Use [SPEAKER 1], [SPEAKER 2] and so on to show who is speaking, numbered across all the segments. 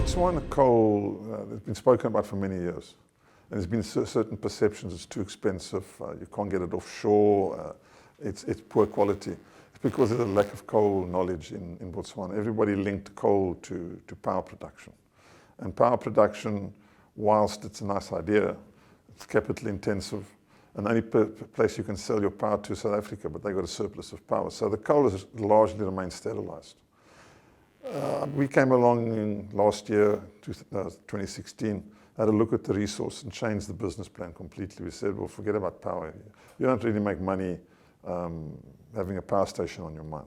[SPEAKER 1] Botswana coal has been spoken about for many years. And there's been certain perceptions it's too expensive, you can't get it offshore, it's poor quality. It's because there's a lack of coal knowledge in Botswana. Everybody linked coal to power production. And power production, whilst it's a nice idea, it's capital intensive, and the only place you can sell your power to is South Africa, but they've got a surplus of power. So the coal has largely remained sterilized. We came along in last year, 2016, had a look at the resource and changed the business plan completely. We said, well, forget about power. You don't really make money having a power station on your mine.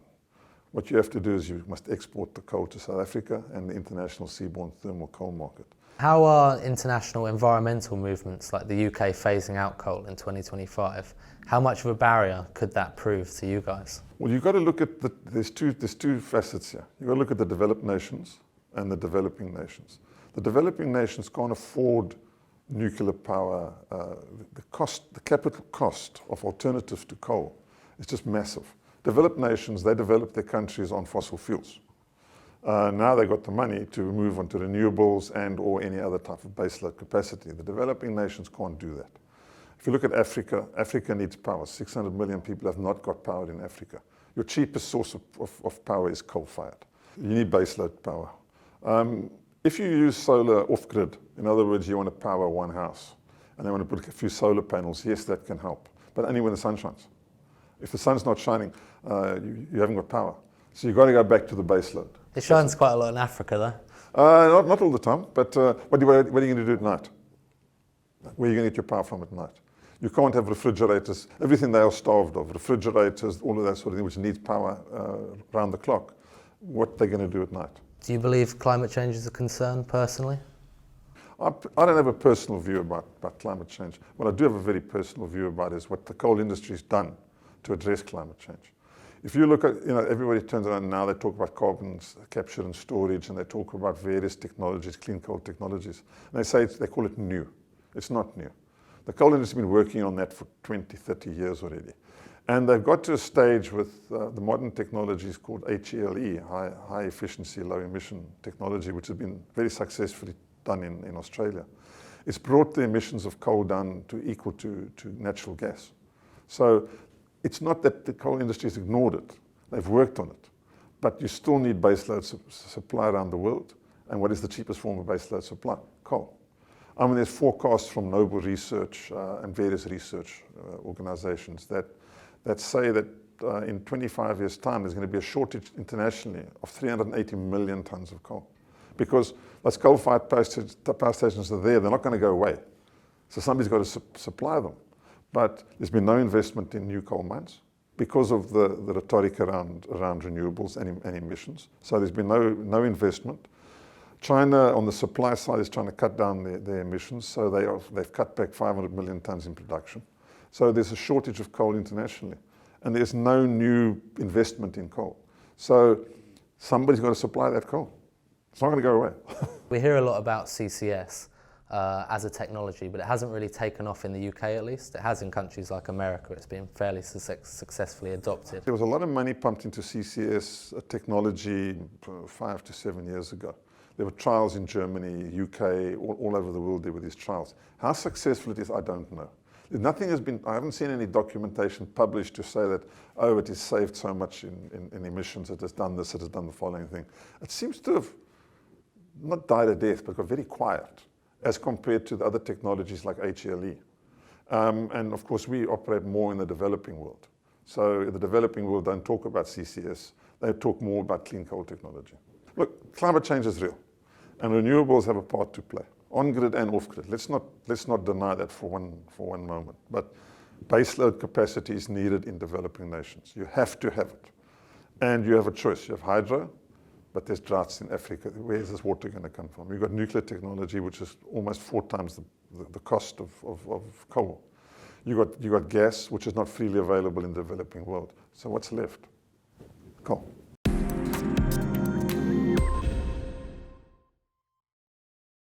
[SPEAKER 1] What you have to do is you must export the coal to South Africa and the international seaborne thermal coal market.
[SPEAKER 2] How are international environmental movements like the UK phasing out coal in 2025? How much of a barrier could that prove to you guys? Well,
[SPEAKER 1] you've got to look at there's two facets here. You've got to look at the developed nations and the developing nations. The developing nations can't afford nuclear power. The capital cost of alternatives to coal is just massive. Developed nations, they develop their countries on fossil fuels. Now they've got the money to move on to renewables and or any other type of baseload capacity. The developing nations can't do that. If you look at Africa, Africa needs power. 600 million people have not got power in Africa. Your cheapest source of power is coal-fired. You need baseload power. If you use solar off-grid, in other words, you want to power one house, and they want to put a few solar panels, yes, that can help, but only when the sun shines. If the sun's not shining, you haven't got power. So you've got to go back to the baseload.
[SPEAKER 2] It shines quite a lot in Africa, though.
[SPEAKER 1] Not all the time, but what are you going to do at night? Where are you going to get your power from at night? You can't have refrigerators, everything they are starved of, refrigerators, all of that sort of thing, which needs power around the clock. What are they going to do at night?
[SPEAKER 2] Do you believe climate change is a concern, personally?
[SPEAKER 1] I don't have a personal view about climate change. What I do have a very personal view about is what the coal industry has done to address climate change. If you look at, everybody turns around now, they talk about carbon capture and storage, and they talk about various technologies, clean coal technologies. And they call it new. It's not new. The coal industry has been working on that for 20, 30 years already. And they've got to a stage with the modern technologies called H.e.l.e, high efficiency, low emission technology, which has been very successfully done in Australia. It's brought the emissions of coal down to equal to natural gas. So it's not that the coal industry has ignored it. They've worked on it. But you still need baseload supply around the world. And what is the cheapest form of baseload supply? Coal. There's forecasts from Noble Research and various research organizations that say that in 25 years' time, there's going to be a shortage internationally of 380 million tons of coal. Because those coal-fired power stations are there, they're not going to go away. So somebody's got to supply them. But there's been no investment in new coal mines because of the rhetoric around renewables and emissions. So there's been no investment. China, on the supply side, is trying to cut down their emissions. So they've cut back 500 million tons in production. So there's a shortage of coal internationally. And there's no new investment in coal. So somebody's got to supply that coal. It's not going to go away.
[SPEAKER 2] We hear a lot about CCS as a technology, but it hasn't really taken off in the UK at least. It has in countries like America. It's been fairly successfully adopted.
[SPEAKER 1] There was a lot of money pumped into CCS technology 5 to 7 years ago. There were trials in Germany, UK, all over the world there were these trials. How successful it is, I don't know. I haven't seen any documentation published to say that, oh, it has saved so much in emissions, it has done this, it has done the following thing. It seems to have not died a death, but got very quiet as compared to the other technologies like H.e.l.e. And of course, we operate more in the developing world. So the developing world don't talk about CCS, they talk more about clean coal technology. Look, climate change is real, and renewables have a part to play. On-grid and off-grid. Let's not deny that for one moment. But baseload capacity is needed in developing nations. You have to have it. And you have a choice. You have hydro, but there's droughts in Africa. Where is this water going to come from? You've got nuclear technology, which is almost 4 times the cost of coal. You've got gas, which is not freely available in the developing world. So what's left? Coal.